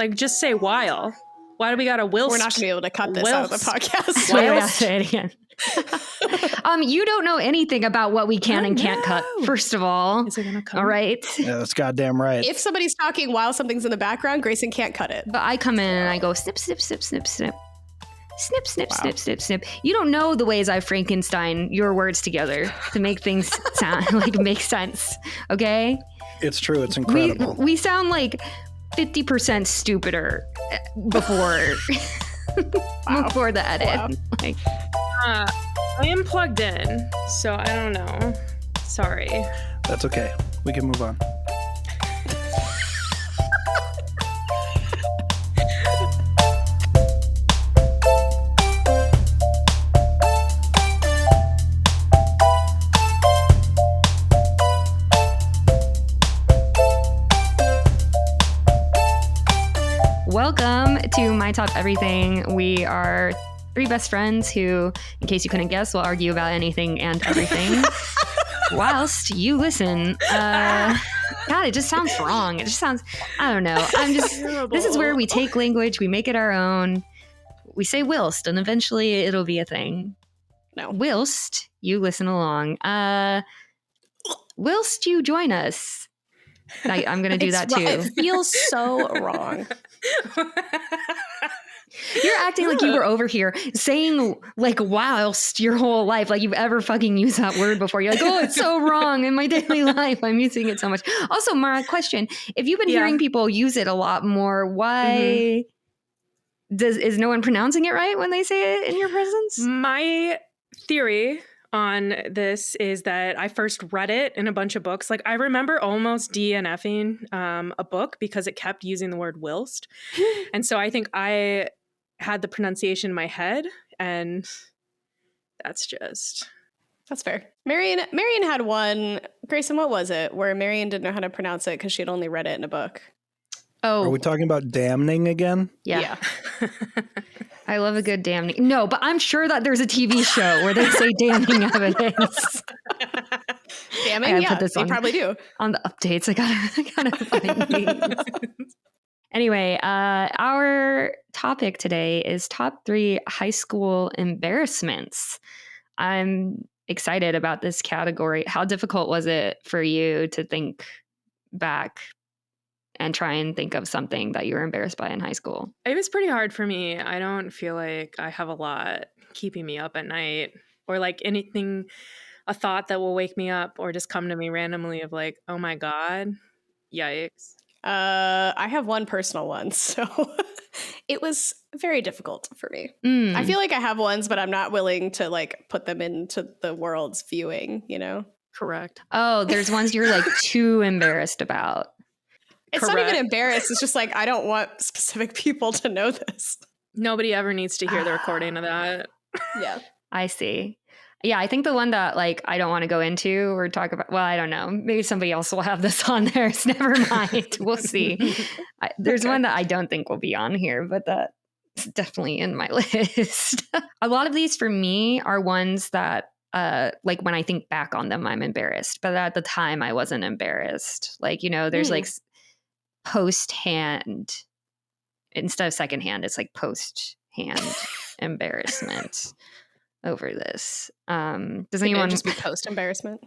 Like, just say while. Why do we got to whilst? We're not going to be able to cut this out of the podcast. Why do I say it again? You don't know anything about what we can and can't cut, first of all. Is it going to come? All right. Yeah, that's goddamn right. If somebody's talking while something's in the background, Grayson can't cut it. But I come in and I go snip, snip, snip, snip, snip. Snip, snip, snip, snip, snip. You don't know the ways I Frankenstein your words together to make things sound like make sense. Okay? It's true. It's incredible. We sound like 50% stupider before before the edit. Wow. Like, I am plugged in, so I don't know. Sorry. That's okay. We can move on. welcome to My Top Everything. We are three best friends who, in case you couldn't guess, will argue about anything and everything whilst you listen. God, it just sounds wrong. It just sounds, I don't know. This is where we take language, we make it our own. We say whilst, and eventually it'll be a thing. No. Whilst you listen along. Whilst you join us. I'm going to do that too. It feels so wrong. You're acting like you were over here saying like whilst your whole life, like you've ever fucking used that word before. You're like, oh, it's so wrong in my daily life. I'm using it so much. Also, Mara, question. If you've been hearing people use it a lot more, why is no one pronouncing it right when they say it in your presence? My theory on this is that I first read it in a bunch of books. Like I remember almost DNFing a book because it kept using the word whilst. And so I think I had the pronunciation in my head, and that's fair. Marion had one. Grayson, what was it? Where Marion didn't know how to pronounce it because she had only read it in a book. Oh, Are we talking about damning again? yeah. I love a good damning. No, but I'm sure that there's a TV show where they say damning evidence. Damning? Yeah, they probably do. On the updates, I gotta find these. Anyway, our topic today is top 3 high school embarrassments. I'm excited about this category. How difficult was it for you to think back and try and think of something that you were embarrassed by in high school? It was pretty hard for me. I don't feel like I have a lot keeping me up at night, or like anything, a thought that will wake me up or just come to me randomly of like, oh my God, yikes. I have one personal one, so it was very difficult for me. I feel like I have ones, but I'm not willing to like put them into the world's viewing, you know? Correct. Oh, there's ones you're like too embarrassed about. It's not even embarrassed. It's just like, I don't want specific people to know this. Nobody ever needs to hear the recording of that. Yeah. I see. Yeah, I think the one that like I don't want to go into or talk about, well, I don't know. Maybe somebody else will have this on there. So never mind. We'll see. There's one that I don't think will be on here, but that's definitely in my list. A lot of these for me are ones that like when I think back on them, I'm embarrassed. But at the time I wasn't embarrassed. Like, you know, there's like post-hand instead of secondhand, it's like post-hand embarrassment over this. Does anyone just be post-embarrassment?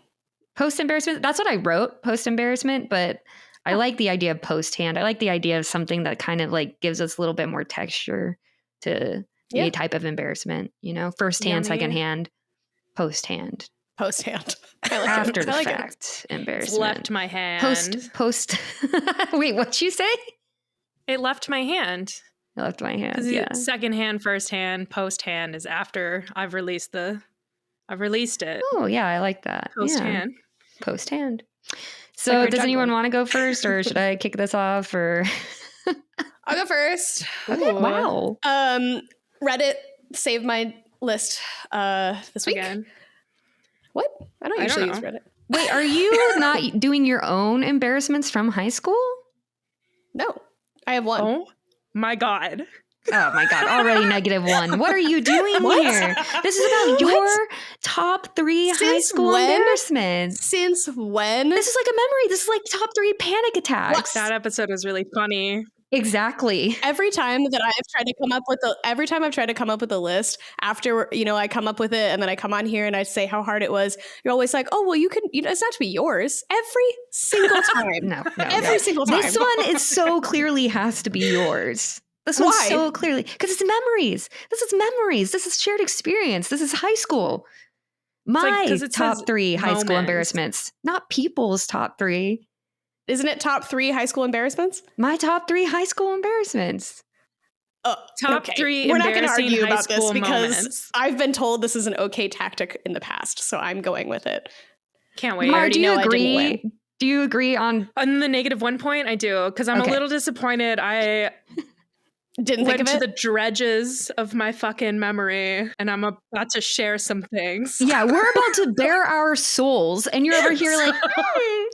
Post-embarrassment? That's what I wrote, post-embarrassment, but I like the idea of post-hand. I like the idea of something that kind of like gives us a little bit more texture to any type of embarrassment, you know? First-hand, second-hand, post-hand. Post-hand. I like After it. the I like fact, it. embarrassment. It's left my hand. Post. Wait, what'd you say? It left my hand. It left my hand. Yeah. Second hand, first hand, post hand is after I've released it. Oh yeah, I like that. Post hand. Post hand. So does anyone want to go first, or should I kick this off? Or I'll go first. Okay. Wow. Reddit saved my list this week. Again. What? I don't usually use Reddit. Wait, are you not doing your own embarrassments from high school? No, I have one. Oh my God. Oh my God, already -1. What are you doing here? This is about your top 3 high school embarrassments. Since when? This is like a memory. This is like top 3 panic attacks. That episode was really funny. Exactly. Every time that I've tried to come up with a list after, I come up with it and then I come on here and I say how hard it was, you're always like, oh, well, it's not to be yours every single time. No. Every single time. This one is so clearly has to be yours. This one's Why? so clearly, because it's memories. This is memories. This is shared experience. This is high school. My top 3 high school embarrassments, not people's top 3. Isn't it top 3 high school embarrassments? My top 3 high school embarrassments. Top 3 We're not going to embarrassing argue high about this school because moments. I've been told this is an okay tactic in the past, so I'm going with it. Can't wait. Mar, do you know I didn't agree? win. Do you agree on On the -1 point, I do, because I'm a little disappointed. I Didn't think went of to it. the dredges of my fucking memory, and I'm about to share some things. Yeah, we're about to bare our souls, and you're over here like, I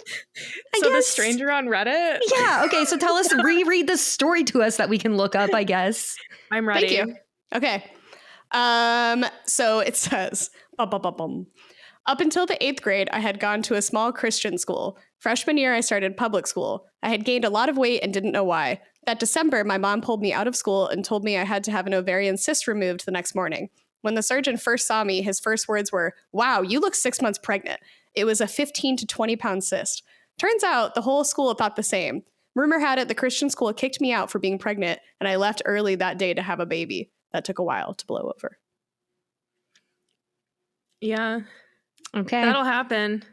So the guess. stranger on Reddit? Yeah, okay, so tell us, reread the story to us that we can look up, I guess. I'm ready. Thank you. Okay. So it says, bum, bum, bum, bum. Up until the 8th grade, I had gone to a small Christian school. Freshman year, I started public school. I had gained a lot of weight and didn't know why. That December, my mom pulled me out of school and told me I had to have an ovarian cyst removed the next morning. When the surgeon first saw me, his first words were, "Wow, you look 6 months pregnant." It was a 15 to 20 pound cyst. Turns out the whole school thought the same. Rumor had it the Christian school kicked me out for being pregnant, and I left early that day to have a baby. That took a while to blow over. Yeah, Okay. that'll happen.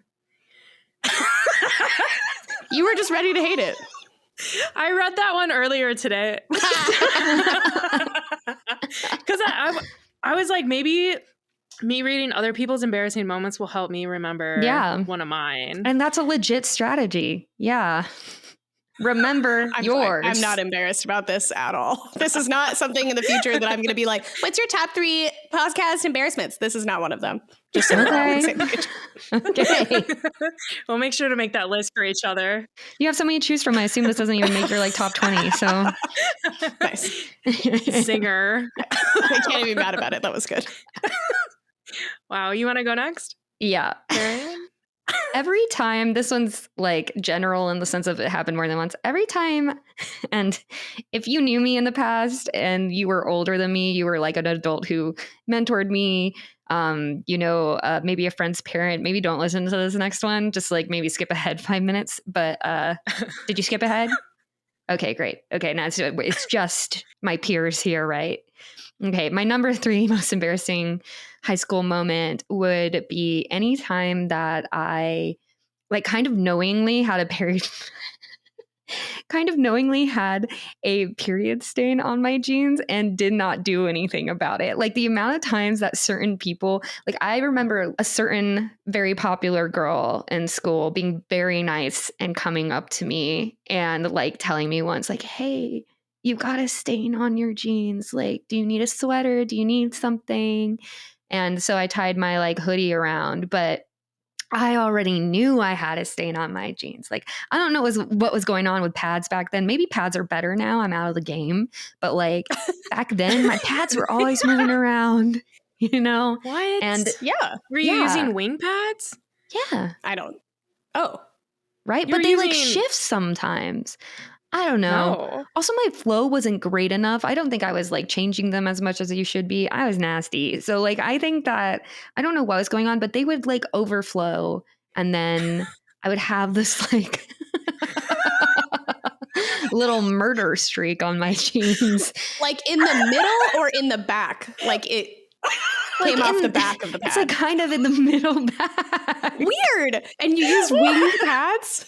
You were just ready to hate it. I read that one earlier today. Because I was like, maybe me reading other people's embarrassing moments will help me remember one of mine. And that's a legit strategy. Yeah. Remember yours. I'm not embarrassed about this at all. This is not something in the future that I'm going to be like, what's your top 3 podcast embarrassments? This is not one of them. Just so we're all on the same page. Okay. We'll make sure to make that list for each other. You have so many to choose from. I assume this doesn't even make your top 20. So Nice. Zinger. I can't even be mad about it. That was good. Wow. You want to go next? Yeah. Marianne? Every time, this one's like general in the sense of it happened more than once. Every time, and if you knew me in the past and you were older than me, you were like an adult who mentored me, maybe a friend's parent, maybe don't listen to this next one. Just like maybe skip ahead 5 minutes. But did you skip ahead? Okay, great. Okay, now it's just my peers here, right? Okay, my number 3 most embarrassing high school moment would be any time that I kind of knowingly had a period stain on my jeans and did not do anything about it. Like the amount of times that certain people, I remember a certain very popular girl in school being very nice and coming up to me and telling me once hey, you've got a stain on your jeans. Do you need a sweater? Do you need something? And so I tied my hoodie around, but I already knew I had a stain on my jeans. I don't know what was going on with pads back then. Maybe pads are better now. I'm out of the game. But back then, my pads were always moving around, What? And yeah. Were you using wing pads? Yeah. I don't. Oh. Right? You're But they using... shift sometimes. I don't know. No. Also, my flow wasn't great enough. I don't think I was changing them as much as you should be. I was nasty. So I think that I don't know what was going on, but they would overflow. And then I would have this little murder streak on my jeans. In the middle or in the back? It came off the back of the pad. It's kind of in the middle back. Weird. And you use wing pads?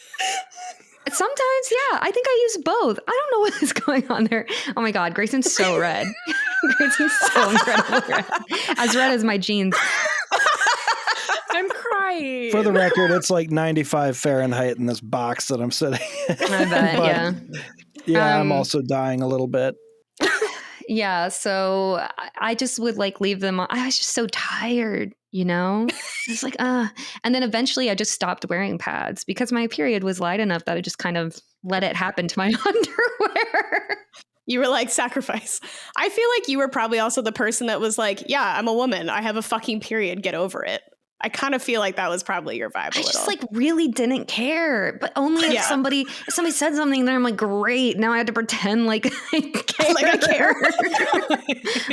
Sometimes, yeah. I think I use both. I don't know what is going on there. Oh my God, Grayson's so red. Grayson's so incredibly red. As red as my jeans. I'm crying. For the record, it's 95 Fahrenheit in this box that I'm sitting in. I bet, yeah. Yeah, I'm also dying a little bit. Yeah, so I just would leave them on. I was just so tired, It's and then eventually I just stopped wearing pads because my period was light enough that I just kind of let it happen to my underwear. You were sacrifice. I feel you were probably also the person that was yeah, I'm a woman. I have a fucking period. Get over it. I kind of feel like that was probably your vibe a I little. just like really didn't care, but only if somebody said something, then I'm like, great. Now I have to pretend like I care. Like I care.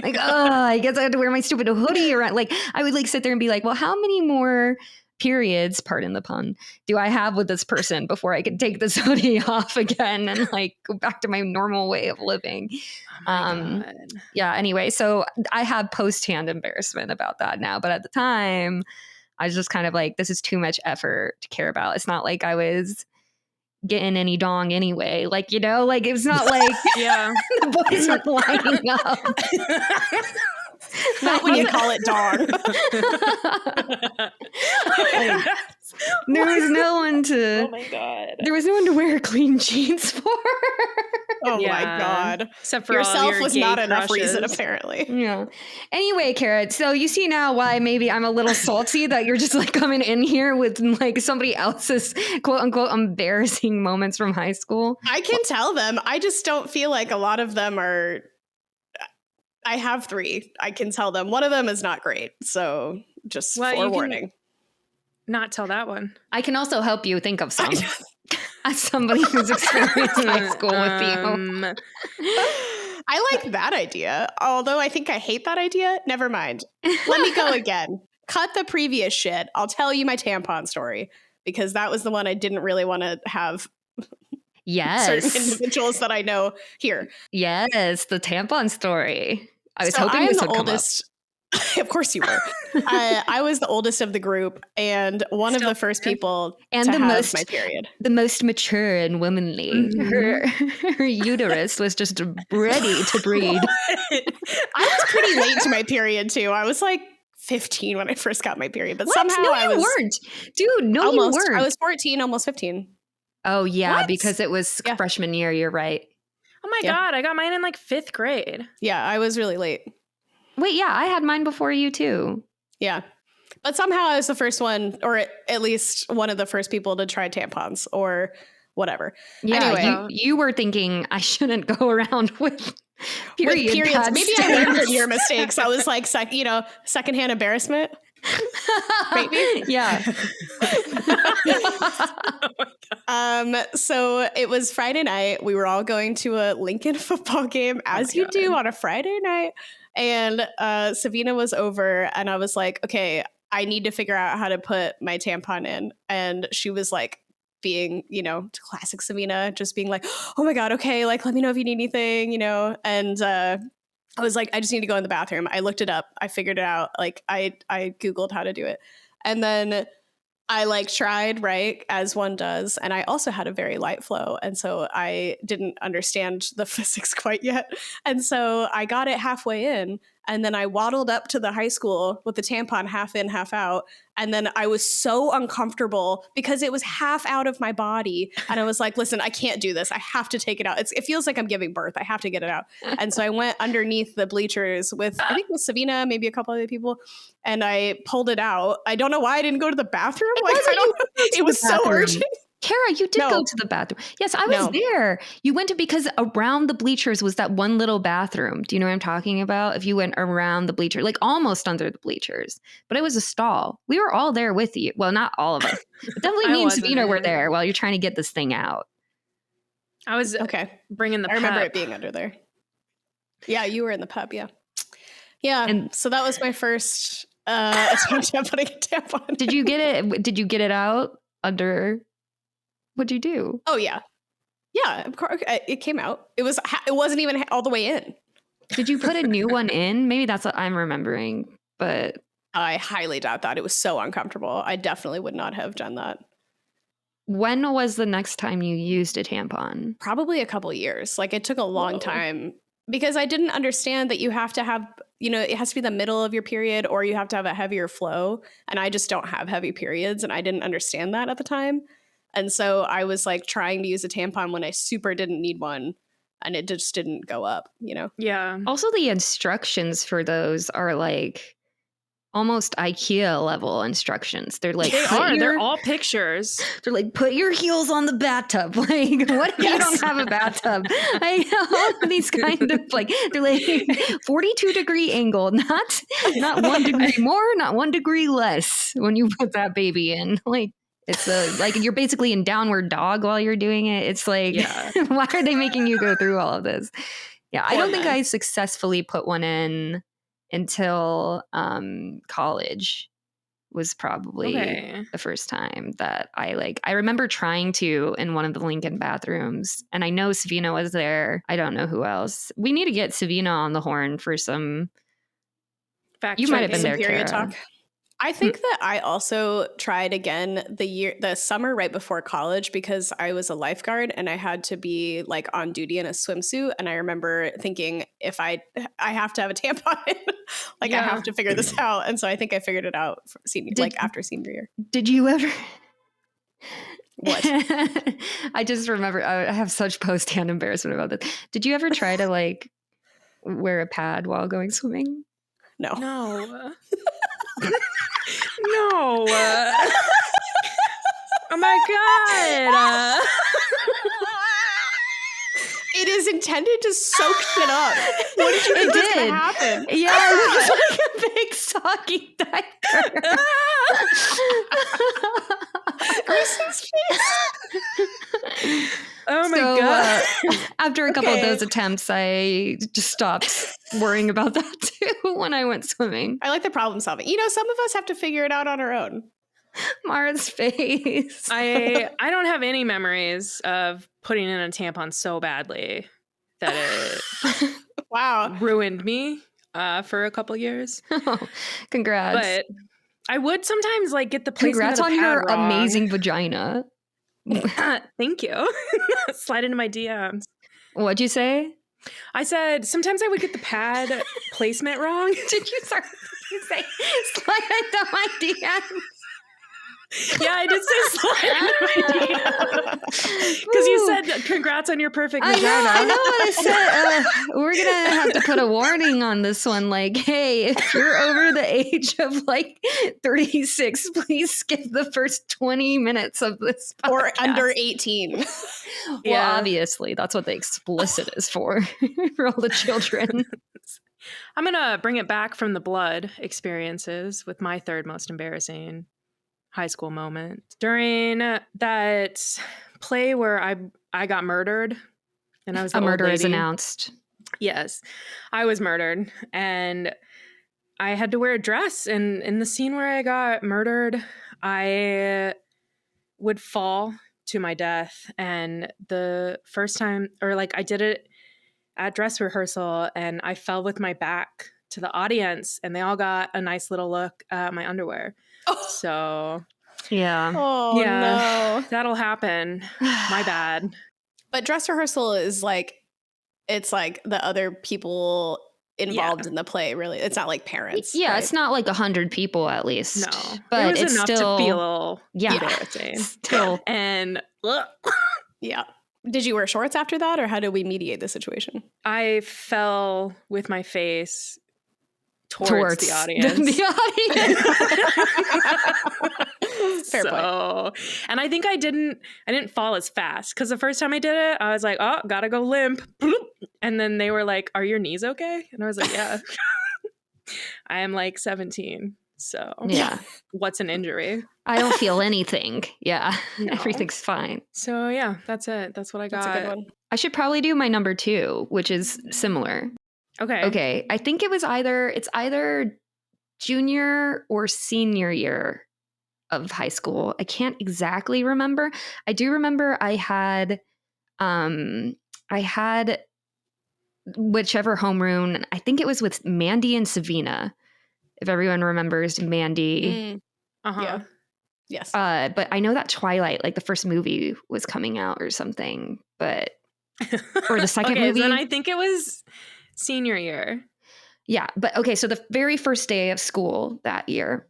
Like, oh, I guess I have to wear my stupid hoodie around. Like I would like sit there and be like, well, how many more periods, pardon the pun, do I have with this person before I can take this hoodie off again and like go back to my normal way of living? Oh my God. Yeah. Anyway, so I have post-hand embarrassment about that now, but at the time, I was just kind of like, this is too much effort to care about. It's not like I was getting any dong anyway. Like, you know, like it's not like the boys are lining up. Not when you call it dong. There was no one to. Oh my God. There was no one to wear clean jeans for. Oh my God. Except for yourself all your was gay not enough crushes. reason, apparently. Yeah. Anyway, Carrot, so you see now why maybe I'm a little salty that you're just like coming in here with like somebody else's quote unquote embarrassing moments from high school. I can tell them. I just don't feel like a lot of them are. I have 3. I can tell them. One of them is not great. So just forewarning. Not tell that one. I can also help you think of some. As somebody who's experienced high school with you. I like that idea. Although I think I hate that idea. Never mind. Let me go again. Cut the previous shit. I'll tell you my tampon story because that was the one I didn't really want to have. Yes. Certain individuals that I know here. Yes, the tampon story. I was So hoping I am this the would come up. oldest. Of course you were. I was the oldest of the group and one of the first people and to the have most my period. The most mature and womanly. Mm-hmm. Her uterus was just ready to breed. I was pretty late to my period too. I was like 15 when I first got my period, but What? somehow No, I you was weren't. Dude, no, almost. you weren't. I was 14, almost 15. Oh, yeah, What? because it was freshman year. You're right. Oh my God. I got mine in like 5th grade. Yeah, I was really late. Wait, yeah, I had mine before you too. Yeah. But somehow I was the first one, or at least one of the first people to try tampons or whatever. Yeah, anyway, you were thinking I shouldn't go around with periods. pads Maybe I learned from your mistakes. I was like, secondhand embarrassment. Maybe. Yeah. So it was Friday night. We were all going to a Lincoln football game, as you do on a Friday night. And Savina was over, and I was like, okay, I need to figure out how to put my tampon in. And she was like, being, classic Savina, just being like, oh my God, okay, like, let me know if you need anything, And I was like, I just need to go in the bathroom. I looked it up. I figured it out. Like, I Googled how to do it. And then I like tried, right, as one does. And I also had a very light flow. And so I didn't understand the physics quite yet. And so I got it halfway in. And then I waddled up to the high school with the tampon half in, half out. And then I was so uncomfortable because it was half out of my body. And I was like, listen, I can't do this. I have to take it out. It feels like I'm giving birth. I have to get it out. And so I went underneath the bleachers with Savina, maybe a couple other people. And I pulled it out. I don't know why I didn't go to the bathroom. It was so urgent. Kara, you did go to the bathroom. Yes, I was there. You went to, because around the bleachers was that one little bathroom. Do you know what I'm talking about? If you went around the bleacher, like almost under the bleachers, but it was a stall. We were all there with you. Well, not all of us. But definitely me and Sabina were there while you're trying to get this thing out. I was bringing the I remember it being under there. Yeah, you were in the pub, yeah. Yeah, and so that was my first attempt at putting a tampon. Did you get it? Did you get it out under... What'd you do? Oh yeah, of course it came out. It wasn't even all the way in. Did you put a new one in? Maybe that's what I'm remembering, but I highly doubt that. It was so uncomfortable. I definitely would not have done that. When was the next time you used a tampon? Probably a couple years. Like it took a long time because I didn't understand that you have to have, it has to be the middle of your period or you have to have a heavier flow. And I just don't have heavy periods, and I didn't understand that at the time. And so I was like trying to use a tampon when I super didn't need one, and it just didn't go up, Yeah. Also, the instructions for those are like almost IKEA level instructions. They're like, They're all pictures. They're like, put your heels on the bathtub. Like, what if you don't have a bathtub? All of these kind of like, they're like 42 degree angle, not 1 degree more, not 1 degree less when you put that baby in. Like, it's like you're basically in downward dog while you're doing it. It's like, why are they making you go through all of this? Yeah, I don't think I successfully put one in until college was probably the first time that I remember trying to in one of the Lincoln bathrooms, and I know Savina was there. I don't know who else. We need to get Savina on the horn for some fact. You might have been there, period Kara. talk. I think that I also tried again the summer right before college because I was a lifeguard and I had to be like on duty in a swimsuit. And I remember thinking if I have to have a tampon in, I have to figure this out. And so I think I figured it out for after senior year. Did you ever? What? I just remember I have such post-hand embarrassment about this. Did you ever try to like wear a pad while going swimming? No. No. No. Oh my God. It is intended to soak shit up. What did you think was going to happen? Yeah, it was like a big soggy diaper. Kristen's face. Oh my God. After a couple of those attempts, I just stopped worrying about that too when I went swimming. I like the problem solving. You know, some of us have to figure it out on our own. Mara's face. I don't have any memories of putting in a tampon so badly that it ruined me for a couple years. Oh, congrats. But I would sometimes like get the placement Congrats of the on pad your wrong. amazing vagina. Thank you. Slide into my DMs. What'd you say? I said sometimes I would get the pad placement wrong. Did you say slide into my DMs? Yeah, I did say slide into my DMs. Because you said congrats on your perfect vagina. I know what I said. We're going to have to put a warning on this one. Like, hey, if you're over the age of like 36, please skip the first 20 minutes of this podcast. Or under 18. Well, obviously, that's what the explicit is for all the children. I'm going to bring it back from the blood experiences with my third most embarrassing high school moment. During that play where I got murdered and I was the a murder old lady. is announced. Yes, I was murdered and I had to wear a dress. And in the scene where I got murdered, I would fall to my death. And the first time, or like I did it at dress rehearsal and I fell with my back to the audience and they all got a nice little look at my underwear. Oh. So yeah. Oh no. That'll happen. My bad. But dress rehearsal is like, it's like the other people involved in the play, really. It's not like parents. Yeah, right? It's not like 100 people at least. No. But it was it's enough still to feel embarrassing. Still. And yeah. Did you wear shorts after that, or how did we mediate the situation? I fell with my face towards the audience. Fair point. And I think I didn't fall as fast because the first time I did it, I was like, oh, gotta go limp. And then they were like, are your knees okay? And I was like, yeah. I am like 17. So yeah. What's an injury? I don't feel anything. Yeah. No. Everything's fine. So yeah, that's it. That's what I got. That's a good one. I should probably do my number 2, which is similar. Okay. I think it's either junior or senior year of high school. I can't exactly remember. I do remember I had whichever homeroom. I think it was with Mandy and Savina. If everyone remembers Mandy. Yeah. Yes. But I know that Twilight, like the first movie was coming out or something, but or the second movie. Then I think it was senior year. Yeah. But okay. So the very first day of school that year,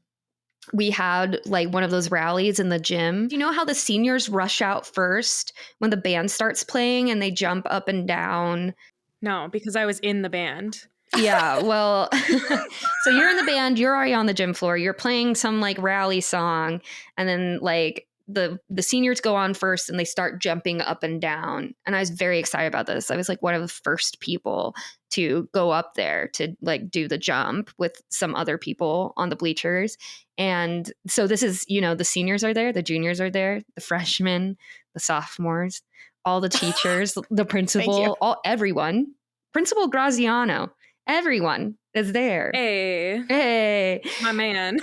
we had like one of those rallies in the gym. You know how the seniors rush out first when the band starts playing and they jump up and down? No, because I was in the band. Yeah, well, so you're in the band, you're already on the gym floor, you're playing some like rally song, and then like the seniors go on first and they start jumping up and down. And I was very excited about this. I was like one of the first people to go up there to like do the jump with some other people on the bleachers. And so this is, you know, the seniors are there, the juniors are there, the freshmen, the sophomores, all the teachers, the principal, everyone, Principal Graziano. Everyone is there. Hey, my man.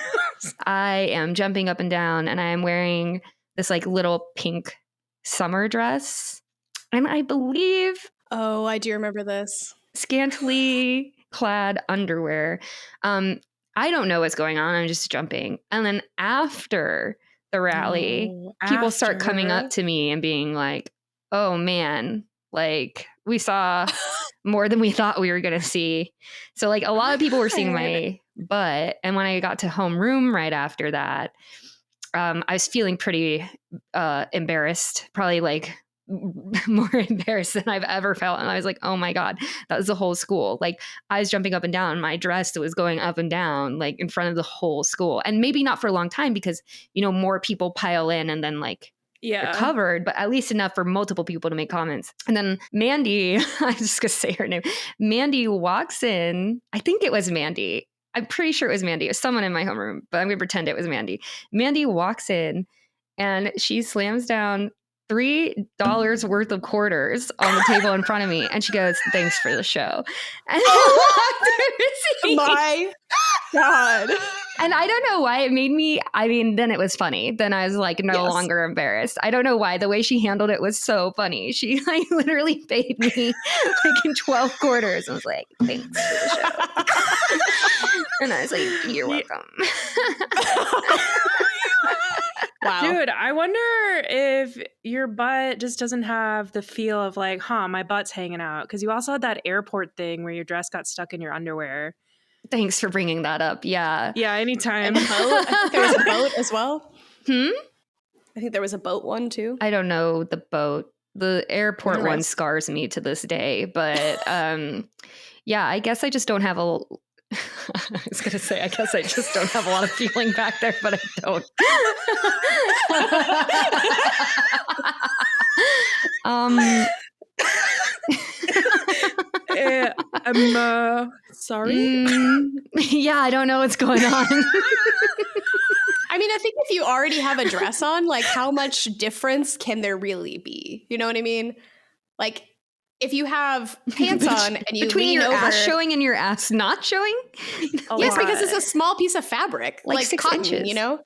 I am jumping up and down and I am wearing this like little pink summer dress. And I believe Oh, I do remember this. scantily clad underwear. I don't know what's going on. I'm just jumping. And then after the rally, people start coming up to me and being like, oh man, like we saw more than we thought we were going to see. So like a lot of people were seeing my butt. And when I got to homeroom right after that, I was feeling pretty embarrassed, probably like more embarrassed than I've ever felt. And I was like, oh my God, that was the whole school. Like I was jumping up and down, my dress was going up and down, like in front of the whole school. And maybe not for a long time because, you know, more people pile in and then like, they're covered, but at least enough for multiple people to make comments. And then Mandy, I'm just going to say her name. Mandy walks in. I think it was Mandy. I'm pretty sure it was Mandy. It was someone in my homeroom, but I'm going to pretend it was Mandy. Mandy walks in and she slams down $3 worth of quarters on the table in front of me. And she goes, thanks for the show. And my God. And I don't know why it made me, I mean, then it was funny. Then I was like no longer embarrassed. I don't know why. The way she handled it was so funny. She like literally paid me like in 12 quarters. I was like, thanks for the show. And I was like, you're welcome. Wow. Dude, I wonder if your butt just doesn't have the feel of like, my butt's hanging out. Because you also had that airport thing where your dress got stuck in your underwear. Thanks for bringing that up. Yeah. Yeah, anytime. And boat. I think there was a boat as well. I think there was a boat one too. I don't know the boat. The airport one scars me to this day. But yeah, I guess I just don't have a... I was going to say, I guess I just don't have a lot of feeling back there, but I don't. I'm sorry. Yeah, I don't know what's going on. I mean, I think if you already have a dress on, like how much difference can there really be? You know what I mean? Like if you have pants on and you between lean your over, ass showing and your ass not showing? Yes, because it's a small piece of fabric, like 6 cotton, inches. you know?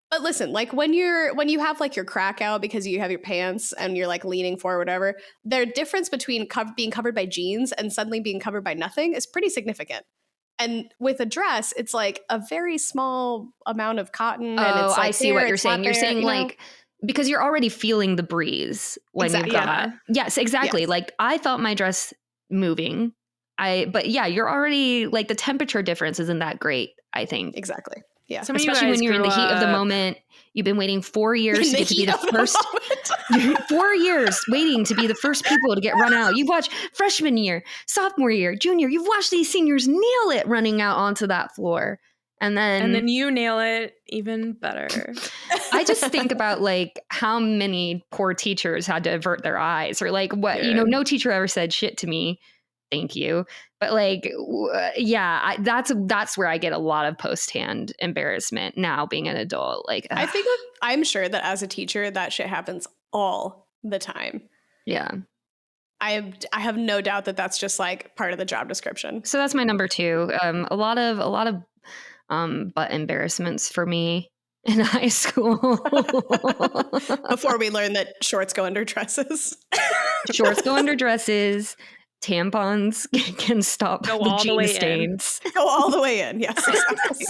But listen, like when you have like your crack out because you have your pants and you're like leaning forward, whatever, the difference between being covered by jeans and suddenly being covered by nothing is pretty significant. And with a dress, it's like a very small amount of cotton. And it's like I see what you're saying. You're saying like, because you're already feeling the breeze when you've got. Yes, exactly. Yes. Like I felt my dress moving. But yeah, you're already like the temperature difference isn't that great, I think. Exactly. Yeah. Especially when you're in the heat of the moment. You've been waiting 4 years to get to be the first. 4 years waiting to be the first people to get run out. You've watched freshman year, sophomore year, junior. You've watched these seniors nail it running out onto that floor. And then you nail it even better. I just think about like how many poor teachers had to avert their eyes or like what, no teacher ever said shit to me. Thank you. But like, yeah, that's where I get a lot of post-hand embarrassment now being an adult. Like, I'm sure that as a teacher, that shit happens all the time. Yeah. I have no doubt that that's just like part of the job description. So that's my number 2. A lot of butt embarrassments for me in high school. Before we learned that shorts go under dresses. Shorts go under dresses. Tampons can stop the jean stains. Go all the way in. Yes, exactly.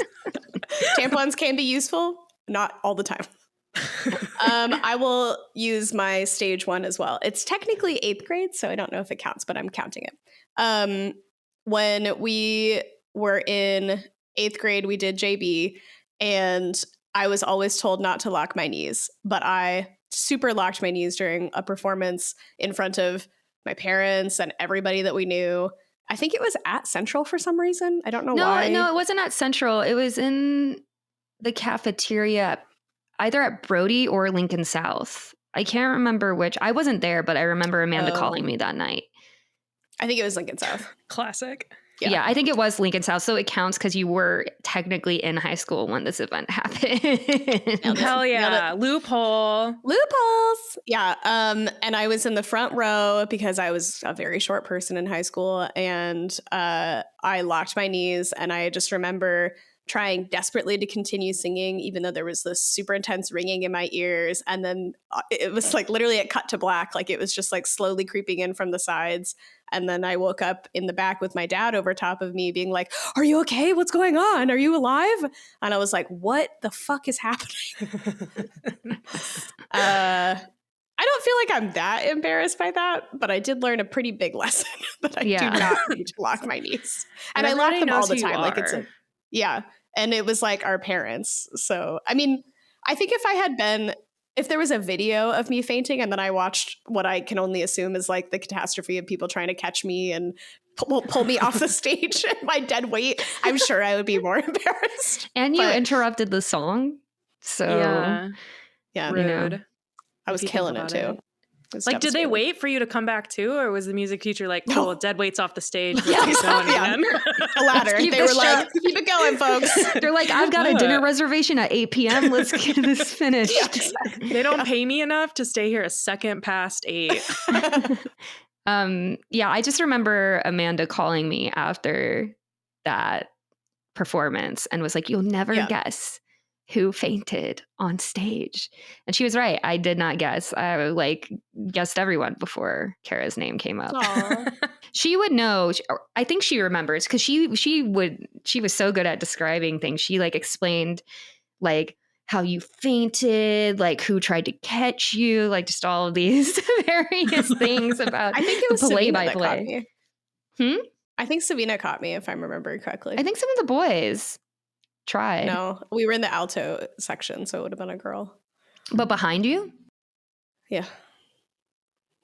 Tampons can be useful, not all the time. I will use my stage 1 as well. It's technically 8th grade, so I don't know if it counts, but I'm counting it. When we were in 8th grade, we did JB, and I was always told not to lock my knees, but I super locked my knees during a performance in front of my parents and everybody that we knew. I think it was at Central for some reason. I don't know No, why. no, it wasn't at Central. It was in the cafeteria, either at Brody or Lincoln South. I can't remember which. I wasn't there, but I remember Amanda calling me that night. I think it was Lincoln South. Classic. Yeah, I think it was Lincoln South. So it counts because you were technically in high school when this event happened. Hell yeah. Loophole. Loopholes. Yeah. And I was in the front row because I was a very short person in high school, and I locked my knees, and I just remember trying desperately to continue singing, even though there was this super intense ringing in my ears. And then it was like literally it cut to black. Like it was just like slowly creeping in from the sides. And then I woke up in the back with my dad over top of me being like, "Are you okay? What's going on? Are you alive?" And I was like, "What the fuck is happening?" I don't feel like I'm that embarrassed by that, but I did learn a pretty big lesson that I do not need to lock my knees. And I lock them all the time. Like it's yeah. And it was like our parents. So, I mean, I think if there was a video of me fainting and then I watched what I can only assume is like the catastrophe of people trying to catch me and pull me off the stage at my dead weight, I'm sure I would be more embarrassed. And you interrupted the song. So, yeah. Rude. I was killing it too. Like, did they wait for you to come back too, or was the music teacher like, "Cool, dead weight's off the stage"? Yeah, a ladder. They were like, "Keep it going, folks." They're like, "I've got a dinner reservation at 8 p.m. Let's get this finished." Yeah, exactly. They don't pay me enough to stay here a second past 8. Yeah, I just remember Amanda calling me after that performance and was like, "You'll never guess who fainted on stage." And she was right. I did not guess. I guessed everyone before Kara's name came up. She would know. I think she remembers because she was so good at describing things. She explained how you fainted, who tried to catch you, just all of these various things about I think it was play Savina by that caught play. me. I think Savina caught me, if I'm remembering correctly. I think some of the boys tried. No, we were in the alto section, so it would have been a girl. But behind you? Yeah.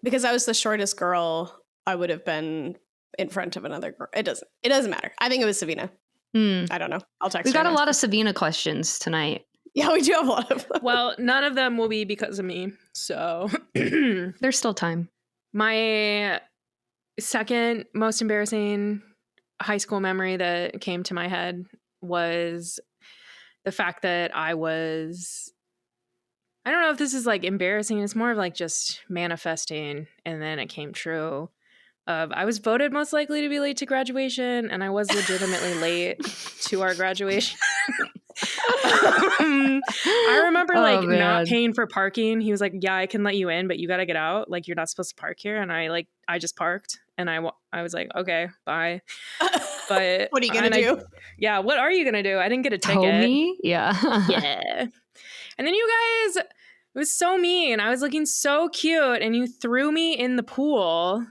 Because I was the shortest girl, I would have been in front of another girl. It doesn't matter. I think it was Savina. I don't know. I'll text her. We got a lot of Savina questions tonight. Yeah, we do have a lot of them. Well, none of them will be because of me. So there's still time. My second most embarrassing high school memory that came to my head was the fact that I don't know if this is embarrassing. It's more of just manifesting. And then it came true. I was voted most likely to be late to graduation, and I was legitimately late to our graduation. I remember not paying for parking. He was like, "Yeah, I can let you in, but you got to get out. You're not supposed to park here." And I just parked, and I was like, "Okay, bye." But what are you gonna do? Yeah, what are you gonna do? I didn't get a ticket. Told me? Yeah. Yeah. And then you guys, it was so mean. I was looking so cute, and you threw me in the pool.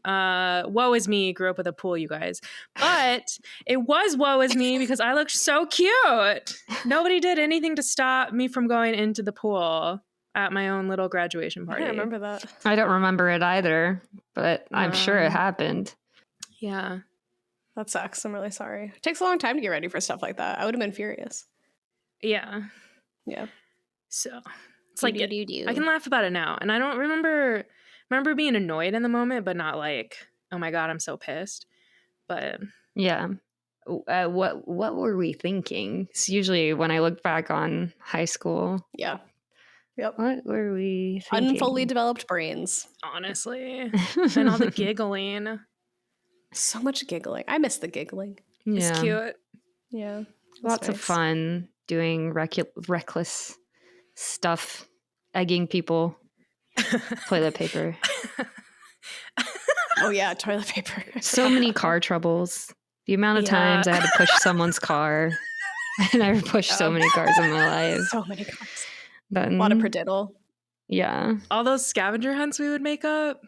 Woe is me, grew up with a pool, you guys. But it was woe is me because I looked so cute. Nobody did anything to stop me from going into the pool at my own little graduation party. I don't remember that. I don't remember it either, but I'm sure it happened. Yeah. That sucks. I'm really sorry. It takes a long time to get ready for stuff like that. I would have been furious. Yeah. Yeah. So it's I can laugh about it now. And I don't remember being annoyed in the moment, but not oh my God, I'm so pissed. But yeah. What were we thinking? It's usually when I look back on high school. Yeah. Yep. What were we thinking? Unfully developed brains. Honestly. And all the giggling. So much giggling. I miss the giggling. Yeah. It's cute. Yeah. Lots of fun doing reckless stuff, egging people. Toilet paper. Oh yeah, toilet paper. So many car troubles. The amount of times I had to push someone's car. I never pushed so many cars in my life. So many cars. Then, a lot of prediddle. Yeah. All those scavenger hunts we would make up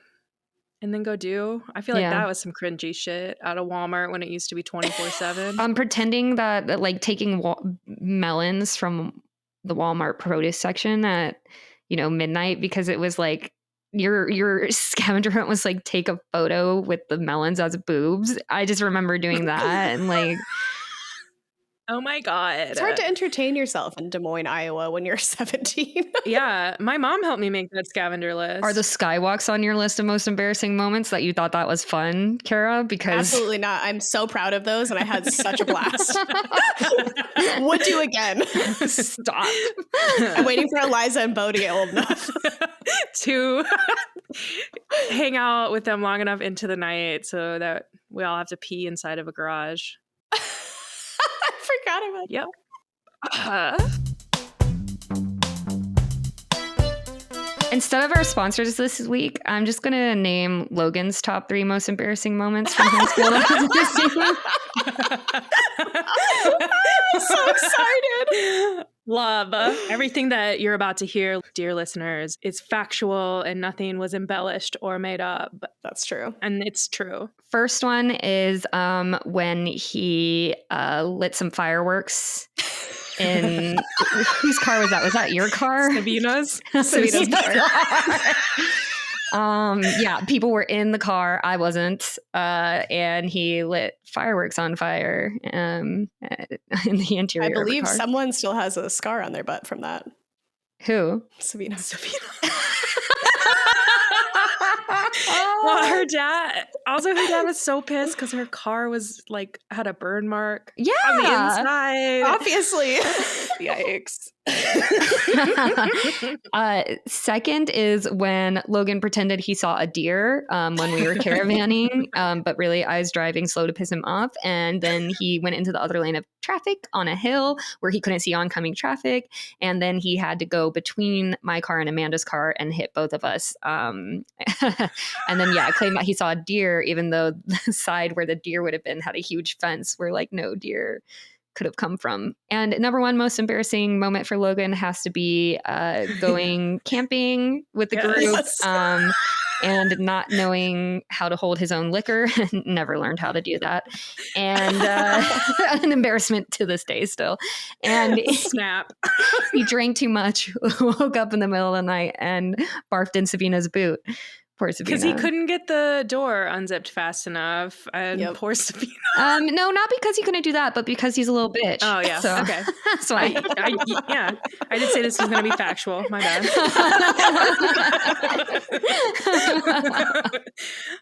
and then go do. I feel like that was some cringy shit out of Walmart when it used to be 24/7. I'm pretending that taking melons from the Walmart produce section at midnight because it was your scavenger hunt was like take a photo with the melons as boobs. I just remember doing that and like Oh my God. It's hard to entertain yourself in Des Moines, Iowa when you're 17. Yeah, my mom helped me make that scavenger list. are the skywalks on your list of most embarrassing moments that you thought that was fun, Kara? Because Absolutely not. I'm so proud of those and I had such a blast. Would do again. Stop. I'm waiting for Eliza and Bo to get old enough. to hang out with them long enough into the night so that we all have to pee inside of a garage. I forgot about Yep. Instead of our sponsors this week, I'm just going to name Logan's top 3 most embarrassing moments from high school. I'm so excited. Love. Everything that you're about to hear, dear listeners, is factual and nothing was embellished or made up. That's true. And it's true. First one is when he lit some fireworks in whose car was that? Was that your car? Sabina's. Sabina's car. Yeah, people were in the car. I wasn't. And he lit fireworks on fire in the interior. I believe of the car. someone still has a scar on their butt from that. Who? Sabina. Well, her dad was so pissed because her car was like had a burn mark Yeah. on the inside. Obviously. Yikes. Second is when Logan pretended he saw a deer when we were caravanning, but really I was driving slow to piss him off. And then he went into the other lane of traffic on a hill where he couldn't see oncoming traffic. And then he had to go between my car and Amanda's car and hit both of us. And then, yeah, claimed that he saw a deer, even though the side where the deer would have been had a huge fence where like no deer could have come from. And number one most embarrassing moment for Logan has to be going camping with the group and not knowing how to hold his own liquor. Never learned how to do that. And an embarrassment to this day still. And Snap. he drank too much, woke up in the middle of the night and barfed in Sabina's boot. Poor Sabina. Because he couldn't get the door unzipped fast enough. And poor Sabina. No, not because he couldn't do that, but because he's a little bitch. Oh, yeah. So, Okay. So I did say this was going to be factual. My bad.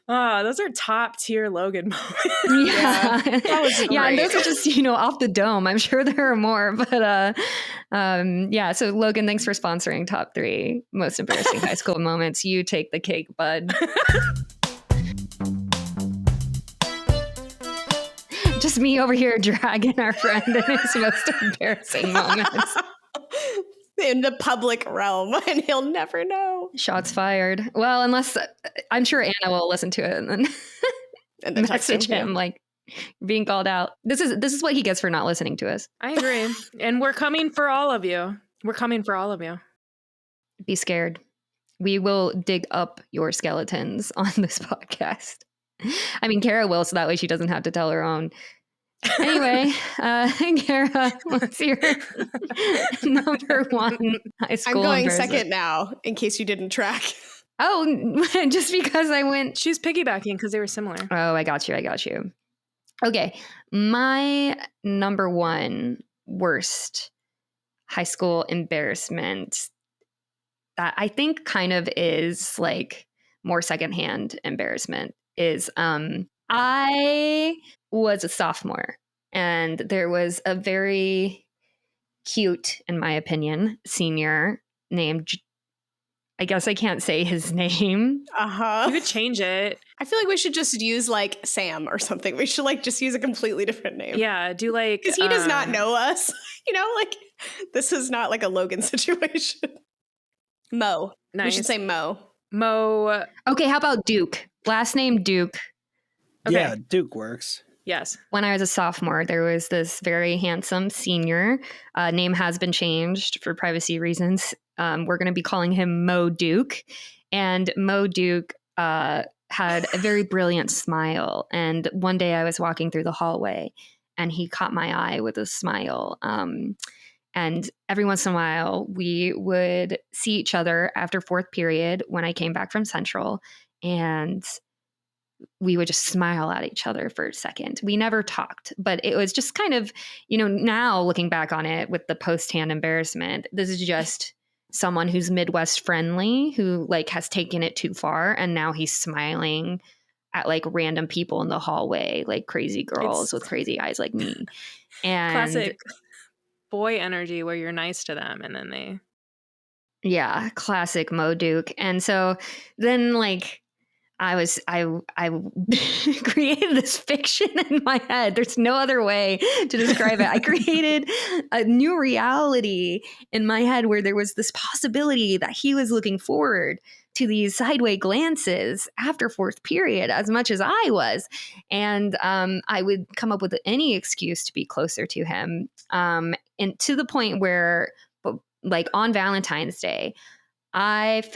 Oh, those are top tier Logan moments. Yeah. That was great. Yeah, and those are just, off the dome. I'm sure there are more, but yeah. So Logan, thanks for sponsoring top 3 most embarrassing high school moments. You take the cake, bud. Just me over here dragging our friend in his most embarrassing moments. In the public realm, and he'll never know. Shots fired. Well, unless I'm sure Anna will listen to it and then message him like being called out. This is what he gets for not listening to us. I agree. And we're coming for all of you. Be scared. We will dig up your skeletons on this podcast. I mean, Kara will, so that way she doesn't have to tell her own. Anyway, Kara, what's your number 1 high school? I'm going second now, in case you didn't track. Oh, just because I went. She's piggybacking because they were similar. Oh, I got you. Okay, my number 1 worst high school embarrassment that I think kind of is like more secondhand embarrassment is I was a sophomore and there was a very cute, in my opinion, senior named, I guess I can't say his name. Uh-huh. You could change it. I feel like we should just use like Sam or something. We should like just use a completely different name. Yeah, do like... Because he does not know us. Like this is not like a Logan situation. Mo. Nice. We should say Mo. Mo. Okay, how about Duke? Last name Duke. Okay. Yeah, Duke works. Yes. When I was a sophomore, there was this very handsome senior. Name has been changed for privacy reasons. We're going to be calling him Mo Duke. And Mo Duke had a very brilliant smile. And one day I was walking through the hallway and he caught my eye with a smile. And every once in a while, we would see each other after fourth period when I came back from Central, and we would just smile at each other for a second. We never talked, but it was just kind of, now looking back on it with the post-hand embarrassment, this is just someone who's Midwest friendly, who like has taken it too far. And now he's smiling at like random people in the hallway, like crazy girls with crazy eyes like me. And classic boy energy where you're nice to them and then they. Yeah, classic Mo Duke. And so then like I created this fiction in my head. There's no other way to describe it. I created a new reality in my head where there was this possibility that he was looking forward to these sideways glances after fourth period as much as I was. And I would come up with any excuse to be closer to him. And to the point where, like on Valentine's Day, it's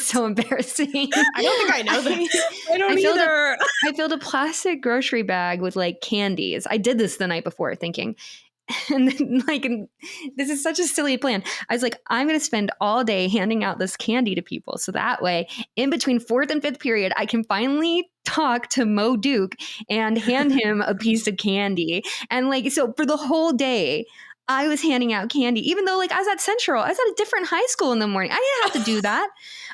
so embarrassing. I don't think I know this. I don't either. I filled a plastic grocery bag with like candies. I did this the night before thinking, and then like, this is such a silly plan. I was like, I'm going to spend all day handing out this candy to people. So that way, in between fourth and fifth period, I can finally talk to Mo Duke and hand him a piece of candy. And like, so for the whole day, I was handing out candy, even though like I was at Central. I was at a different high school in the morning. I didn't have to do that.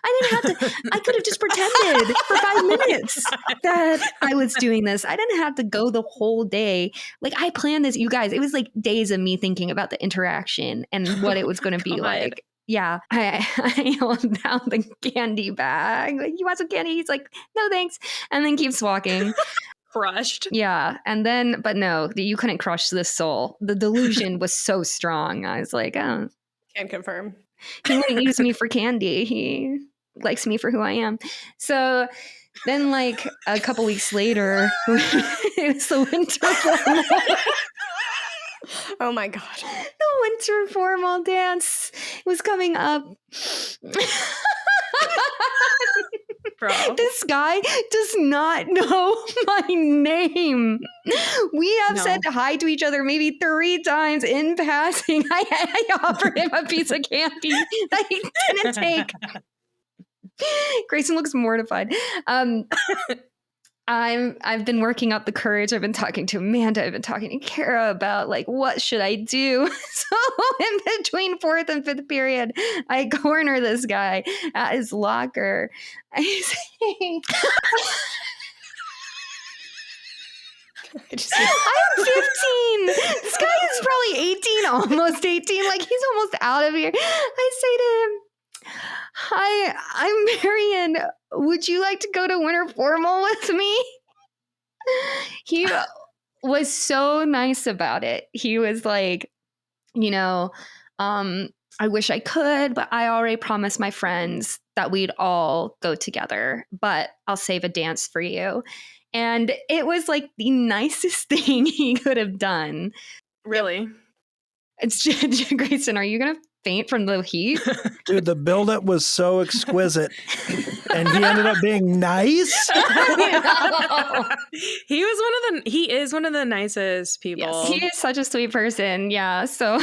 I could have just pretended for 5 minutes that I was doing this. I didn't have to go the whole day. Like I planned this, you guys. It was like days of me thinking about the interaction and what it was going to be like. Yeah, I held down the candy bag. Like, you want some candy? He's like, no, thanks. And then keeps walking. Crushed. Yeah. And then, but no, you couldn't crush this soul. The delusion was so strong. I was like, oh. Can confirm. He wouldn't use me for candy. He likes me for who I am. So then, like, a couple weeks later, it was the winter formal. Oh my God. The winter formal dance was coming up. Bro. This guy does not know my name. We have said hi to each other maybe 3 times in passing. I offered him a piece of candy that he didn't take. Grayson looks mortified. I've been working up the courage. I've been talking to Amanda. I've been talking to Kara about like, what should I do? So in between fourth and fifth period, I corner this guy at his locker. I say, I'm 15. This guy is probably 18, almost 18. Like he's almost out of here. I say to him, hi, I'm Marion. Would you like to go to winter formal with me? He was so nice about it. He was like, I wish I could, but I already promised my friends that we'd all go together, but I'll save a dance for you. And it was like the nicest thing he could have done. Really? It's Grayson, are you going to faint from the heat? Dude, the buildup was so exquisite. And he ended up being nice. He is one of the nicest people. Yes, he is such a sweet person. Yeah. So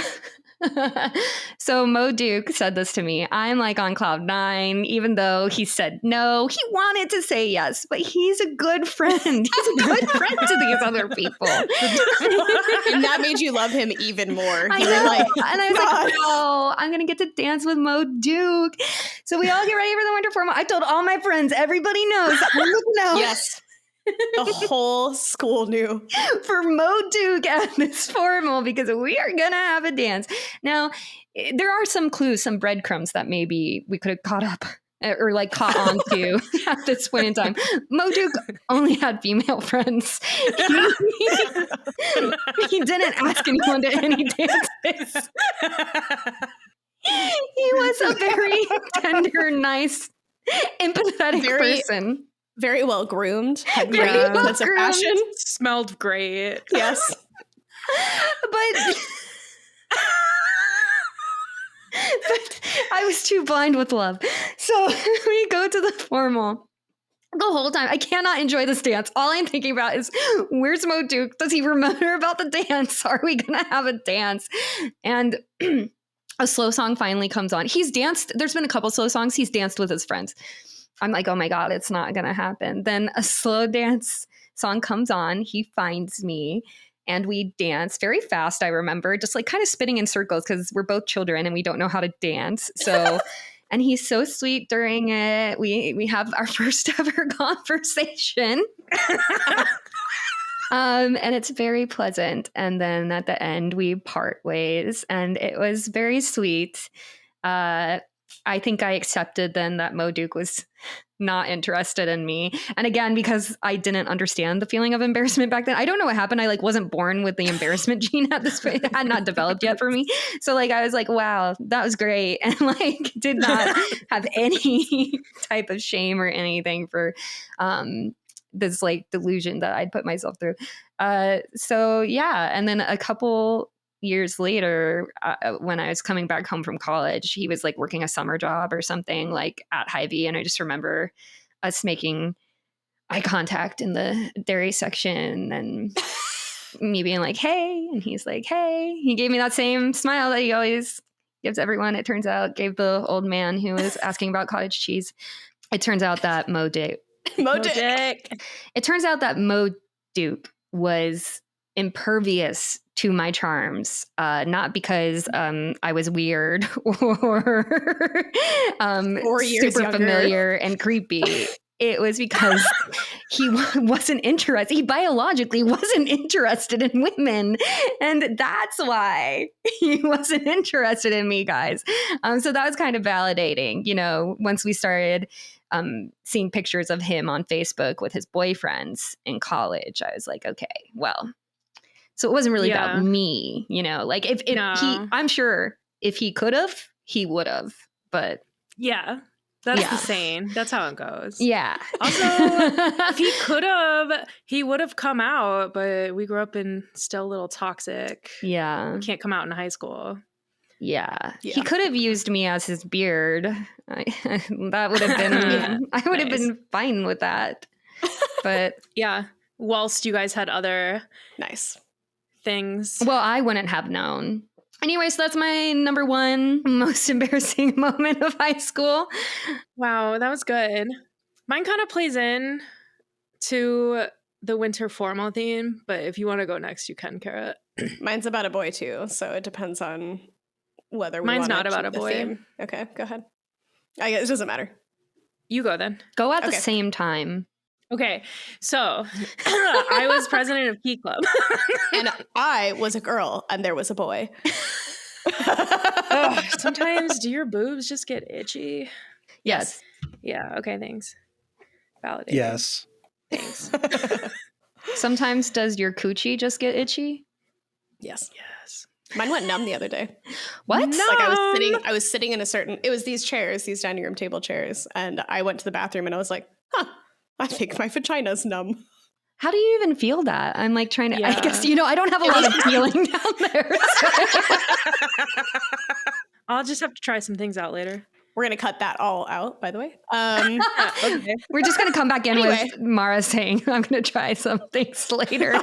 Mo Duke said this to me. I'm like on cloud 9, even though he said no. He wanted to say yes, but he's a good friend. He's a good friend to these other people. And that made you love him even more. I know. And I was like, no, I'm going to get to dance with Mo Duke. So we all get ready for the winter formal. I told all my friends, everybody knows. Yes. The whole school knew. For Mo Duke at this formal, because we are going to have a dance. Now, there are some clues, some breadcrumbs that maybe we could have caught up or like caught on to at this point in time. Mo Duke only had female friends. He didn't ask anyone to any dances. He was a very tender, nice, empathetic person. Very well groomed. Had Very great well sense of groomed. fashion. Smelled great. Yes. But I was too blind with love. So we go to the formal. the whole time. I cannot enjoy this dance. All I'm thinking about is, where's Mo Duke? Does he remember about the dance? Are we going to have a dance? And a slow song finally comes on. He's danced. There's been a couple slow songs. He's danced with his friends. I'm like, oh my God, it's not going to happen. Then a slow dance song comes on. He finds me and we dance very fast. I remember just like kind of spinning in circles because we're both children and we don't know how to dance. So, and he's so sweet during it. We have our first ever conversation. And it's very pleasant. And then at the end, we part ways and it was very sweet. I think I accepted then that Mo Duke was not interested in me. And again, because I didn't understand the feeling of embarrassment back then. I don't know what happened. I like wasn't born with the embarrassment gene at this point. It had not developed yet for me. So like I was like, wow, that was great. And like did not have any type of shame or anything for this like delusion that I'd put myself through. So yeah. And then a couple years later, when I was coming back home from college, he was like working a summer job or something like at Hy-Vee. And I just remember us making eye contact in the dairy section and me being like, hey, and he's like, hey, he gave me that same smile that he always gives everyone. It turns out gave the old man who was asking about cottage cheese. It turns out that Mo Duke. It turns out that Mo Duke was impervious to my charms, not because I was weird or super familiar and creepy. It was because he wasn't interested. He biologically wasn't interested in women. And that's why he wasn't interested in me, guys. So that was kind of validating, you know, once we started seeing pictures of him on Facebook with his boyfriends in college. I was like, okay, well, so it wasn't really about me, you know, like if he, I'm sure if he could have, he would have, but yeah, that's the saying. That's how it goes. Yeah. Also, if he could have, he would have come out, but we grew up in still a little toxic. Yeah. Can't come out in high school. Yeah. He could have used me as his beard. That would have been, I would have been fine with that. But yeah, whilst you guys had other things. Well, I wouldn't have known. Anyway, so that's my number one most embarrassing moment of high school. Wow, that was good. Mine kind of plays in to the winter formal theme, but if you want to go next, you can, Kara. Mine's about a boy too, so it depends on whether we Mine's want not about a boy. Theme. Okay, go ahead. I guess it doesn't matter. You go then. Go at the same time. Okay, so I was president of Key Club. And I was a girl and there was a boy. Sometimes do your boobs just get itchy? Yes. Yeah, okay, thanks. Validated. Yes. Thanks. Sometimes does your coochie just get itchy? Yes. Mine went numb the other day. What? Like I was sitting in it was these chairs, these dining room table chairs. And I went to the bathroom and I was like, I think my vagina's numb. How do you even feel that? I'm like trying to, I guess, you know, I don't have a lot of feeling down there. So. I'll just have to try some things out later. We're going to cut that all out, by the way. Okay. We're just going to come back in with Mara saying, I'm going to try some things later.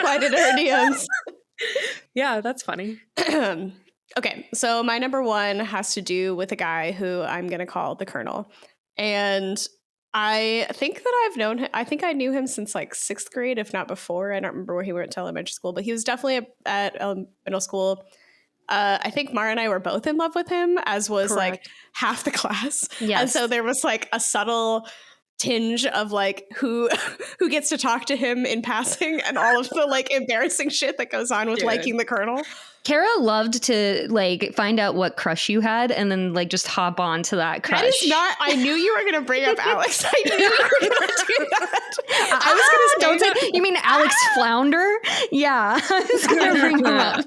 Why did her DMs? Yeah, that's funny. Okay, so my number one has to do with a guy who I'm going to call the Colonel. And I think that I've known him. I think I knew him since like 6th grade, if not before. I don't remember where he went to elementary school, but he was definitely at middle school. I think Mara and I were both in love with him, as was like half the class. Yes. And so there was like a subtle tinge of like who gets to talk to him in passing and all of the like embarrassing shit that goes on with liking the Colonel. Kara loved to like find out what crush you had and then like just hop on to that crush. That is not, I knew you were going to bring up Alex. I knew you were going to do that. I was going to say, you mean Alex Flounder? Yeah. I was going to bring him up.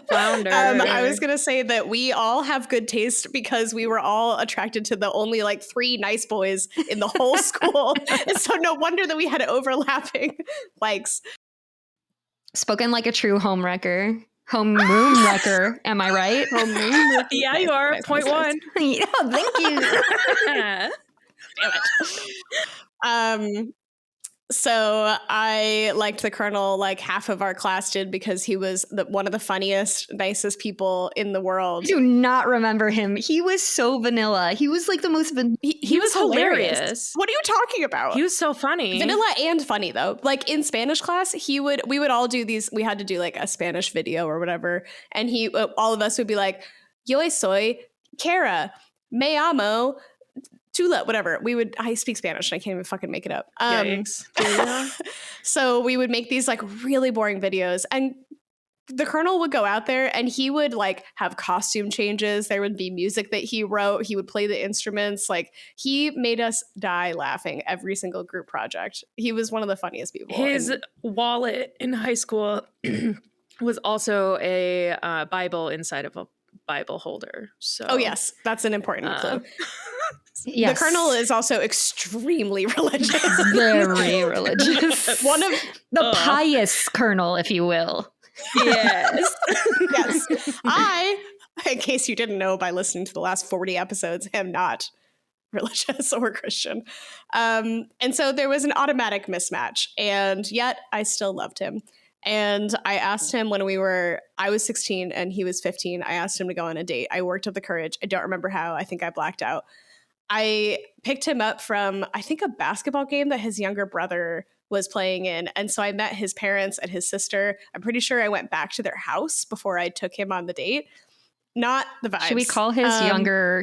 Flounder. I was going to say that we all have good taste because we were all attracted to the only like 3 nice boys in the whole school. And so no wonder that we had overlapping likes. Spoken like a true homewrecker. Homeroom wrecker, am I right? Yeah, you are. Point one. Yeah, thank you. Damn it. So I liked the Colonel like half of our class did because he was one of the funniest, nicest people in the world. I do not remember him. He was so vanilla. He was like the most He was hilarious. What are you talking about? He was so funny. Vanilla and funny though. Like in Spanish class, we would all do these. We had to do like a Spanish video or whatever, and all of us would be like, "Yo soy Kara, me amo." Tula, whatever. I speak Spanish and I can't even fucking make it up. So we would make these like really boring videos, and the Colonel would go out there and he would like have costume changes. There would be music that he wrote. He would play the instruments. Like he made us die laughing every single group project. He was one of the funniest people. His wallet in high school was also a Bible inside of a Bible holder. So, oh yes, that's an important clue. Yes. The Colonel is also extremely religious. Very religious. One of the pious Colonel, if you will. Yes. Yes. I, in case you didn't know by listening to the last 40 episodes, am not religious or Christian. And so there was an automatic mismatch, and yet I still loved him. And I asked him I was 16 and he was 15. I asked him to go on a date. I worked up the courage. I don't remember how. I think I blacked out. I picked him up from, I think, a basketball game that his younger brother was playing in. And so I met his parents and his sister. I'm pretty sure I went back to their house before I took him on the date. Not the vibes. Should we call his younger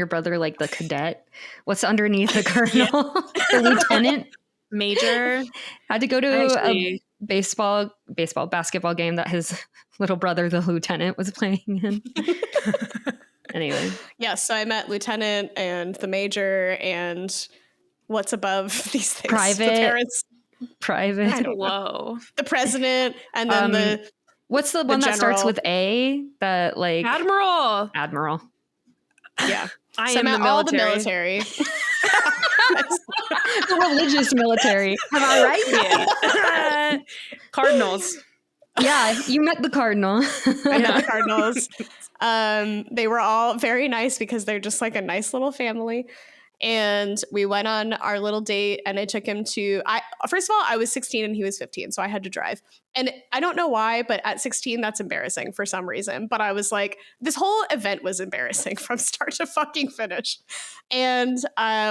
brother like the cadet? What's underneath the Colonel? The lieutenant? Major. Had to go to a basketball game that his little brother, the lieutenant, was playing in. Anyway. Yeah, so I met Lieutenant and the Major and what's above these things? Private. The parents. Private. Whoa. The president and then what's the one that starts with A? That like Admiral. Yeah. I so am I met the all the military. The religious military. Am I right? Yeah. Cardinals. Yeah, you met the Cardinal. I met the Cardinals. They were all very nice because they're just like a nice little family. And we went on our little date and I took him first of all, I was 16 and he was 15. So I had to drive. And I don't know why, but at 16, that's embarrassing for some reason. But I was like, this whole event was embarrassing from start to fucking finish. And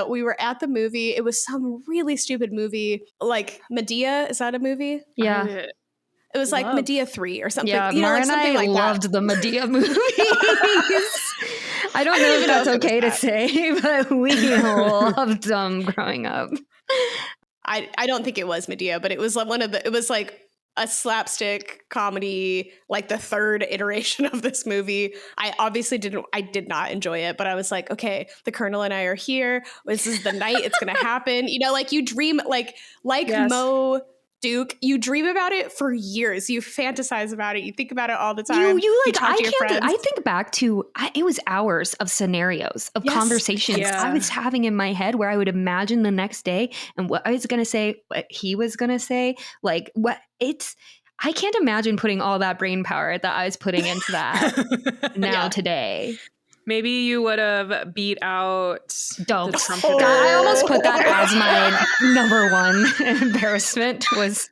we were at the movie. It was some really stupid movie. Like Medea. Is that a movie? Yeah. It was like Medea 3 or something. Yeah, Mara and I like loved the Medea movies. I don't know if that's okay to say, but we loved them growing up. I don't think it was Medea, but it was like it was like a slapstick comedy, like the third iteration of this movie. I did not enjoy it, but I was like, okay, the Colonel and I are here. This is the night it's going to happen. You know, like you dream, like yes. Mo Duke, you dream about it for years. You fantasize about it. You think about it all the time. I think back to, it was hours of scenarios, of conversations I was having in my head where I would imagine the next day and what I was going to say, what he was going to say. Like I can't imagine putting all that brain power that I was putting into that today. Maybe you would have beat out the trumpeter. I almost put that as my number one embarrassment was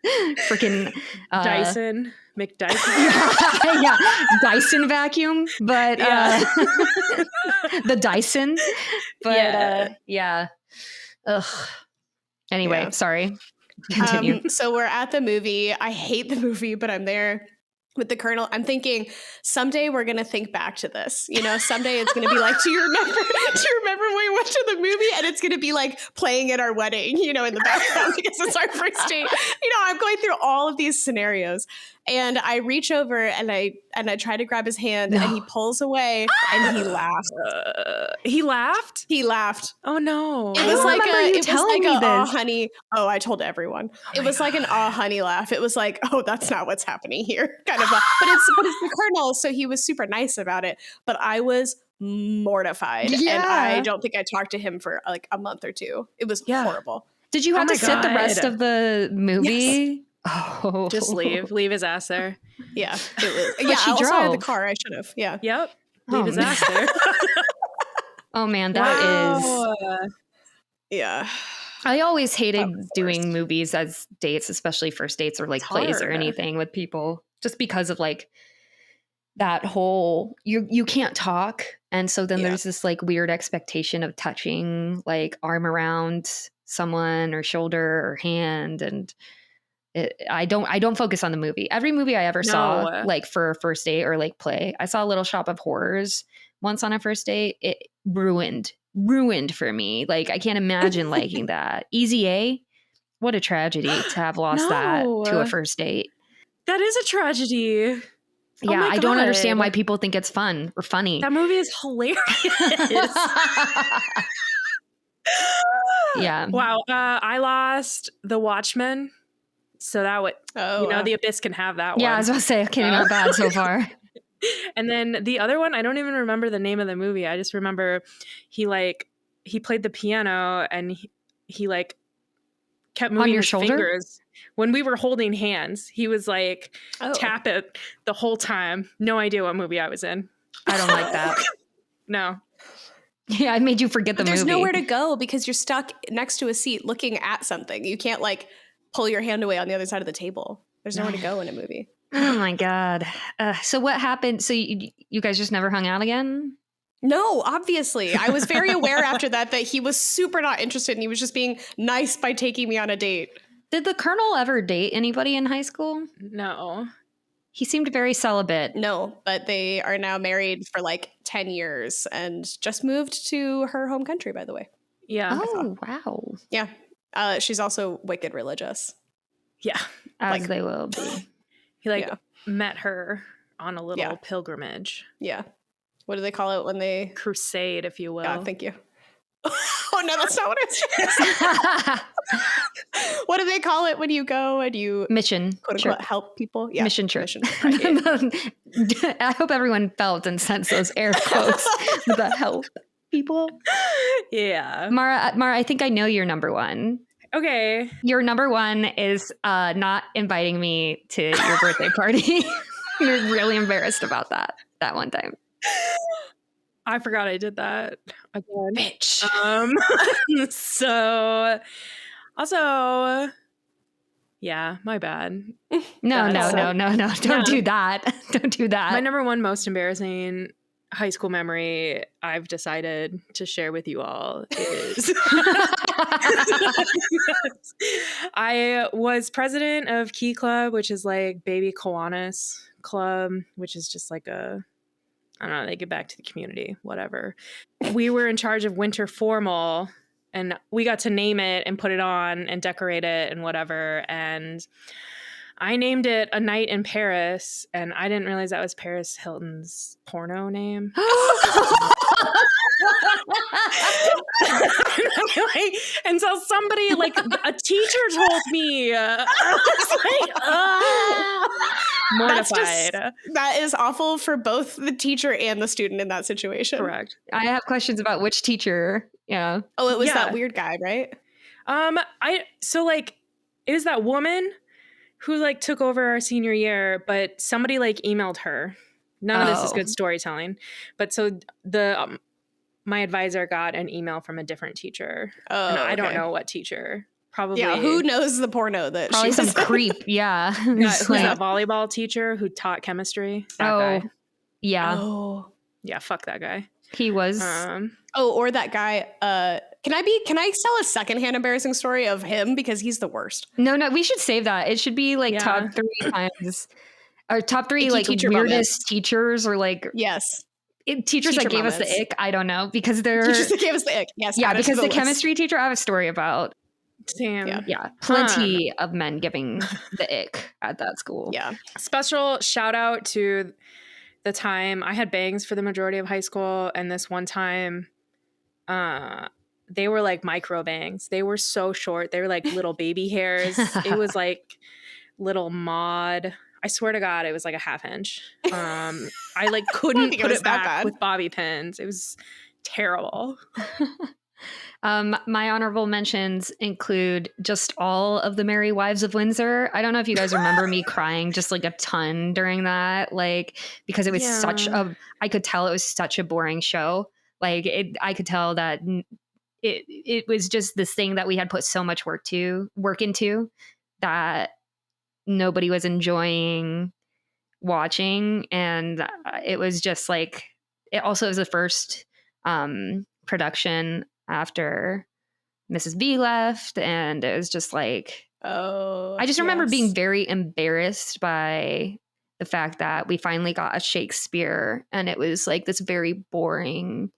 freaking Dyson McDyson. Yeah, Dyson vacuum, but the Dyson. But yeah. Ugh. Anyway, sorry. Continue. So we're at the movie. I hate the movie, but I'm there with the Colonel. I'm thinking someday we're going to think back to this. You know, someday it's going to be like, do you remember when we went to the movie? And it's going to be like playing at our wedding, you know, in the background because it's our first date. You know, I'm going through all of these scenarios. And I reach over and I try to grab his hand and he pulls away and he laughs. He laughed? He laughed. Oh no. It was like "Aw, honey." Oh, I told everyone. It was like an "Aw, honey" laugh. It was like, oh, that's not what's happening here. Kind of but it's the Colonel, so he was super nice about it. But I was mortified. Yeah. And I don't think I talked to him for like a month or two. It was horrible. Did you have to sit the rest of the movie? Yes. Oh, just leave his ass there. Yeah, it was. She drove. I had the car. I should have. Yeah. Yep. Leave his ass there. Oh man, that is. Yeah. I always That hated was the doing worst. movies as dates, especially first dates or like It's plays or hard. anything with people, just because of like that whole you can't talk, and so then Yeah. there's this like weird expectation of touching like arm around someone or shoulder or hand, and I don't focus on the movie. Every movie I ever saw No. like for a first date or like play, I saw Little Shop of Horrors once on a first date. It ruined for me. Like I can't imagine liking that. Easy A, what a tragedy to have lost that to a No. first date. That is a tragedy. Oh Yeah, my I don't understand God. why people think it's fun or funny. That movie is hilarious. Yeah. Wow. I lost The Watchmen. So that would, Oh, wow. The Abyss can have that Yeah, I one. was about to say, okay, not bad so far. And then the other one, I don't even remember the name of the movie. I just remember he played the piano and he like kept moving your his shoulder? fingers when we were holding hands. He was like Oh. tap it the whole time. No idea what movie I was in. I don't like that. No. Yeah, I made you forget the But there's movie. nowhere to go because you're stuck next to a seat looking at something. You can't like pull your hand away on the other side of the table. There's nowhere to go in a movie. Oh my God. So what happened? So you guys just never hung out again? No, obviously. I was very aware after that he was super not interested and he was just being nice by taking me on a date. Did the Colonel ever date anybody in high school? No. He seemed very celibate. No, but they are now married for like 10 years and just moved to her home country, by the way. Yeah. Oh, wow. Yeah. She's also wicked religious. Yeah. As Like- they will be. He Yeah. met her on a little Yeah. pilgrimage. Yeah. What do they call it when they... Crusade, if you will. God, thank you. Oh, no, that's not what it's... What do they call it when you go and you Mission. quote Sure. unquote help people? Yeah. Mission trip. Mission trip, right. I hope everyone felt and sensed those air quotes with the help people. Yeah. Mara, I think I know your number one. Okay. Your number one is not inviting me to your birthday party. You're really embarrassed about that one time. I forgot I did that again. Bitch. So also, yeah, my bad. No. That's- Don't do that. Don't do that. My number one most embarrassing high school memory I've decided to share with you all is I was president of Key Club, which is like Baby Kiwanis Club, which is just like I don't know, they give back to the community, whatever. We were in charge of winter formal and we got to name it and put it on and decorate it and whatever. And I named it A Night in Paris, and I didn't realize that was Paris Hilton's porno name. And so somebody, like a teacher told me, I was like, mortified. That is awful for both the teacher and the student in that situation. Correct. I have questions about which teacher. Yeah. Oh, it was Yeah. that weird guy, right? It was that woman who like took over our senior year, but somebody like emailed her. None of this is Oh. good storytelling. But so the my advisor got an email from a different teacher. Oh, and I don't okay. know what teacher. Probably Yeah, who knows the porno that Probably she some was in? creep. Yeah. who's Like, that volleyball teacher who taught chemistry? That oh, guy. yeah. Oh. Yeah, fuck that guy. He was. Oh, or that guy. Can I tell a secondhand embarrassing story of him because he's the worst? No, we should save that. It should be like Yeah. top 3 times. Or top 3 Icky like teacher weirdest teachers or like Yes. teachers Teacher that gave us moments. the ick. I don't know because they're Teachers that gave us the ick. Yes. yeah add it to because the list. chemistry teacher I have a story about. Damn. Yeah. Yeah, plenty of men giving the ick at that school. Yeah. Special shout out to the time I had bangs for the majority of high school, and this one time they were like micro bangs. They were so short. They were like little baby hairs. It was like little mod. I swear to God, it was like a half inch. I like couldn't think it put was it that back bad. with bobby pins. It was terrible. My honorable mentions include just all of the Merry Wives of Windsor. I don't know if you guys remember me crying just like a ton during that, like because it was I could tell it was such a boring show. Like I could tell that it was just this thing that we had put so much work into that nobody was enjoying watching. And it was just like, it also was the first production after Mrs. B left. And it was just like, I just remember being very embarrassed by the fact that we finally got a Shakespeare, and it was like this very boring,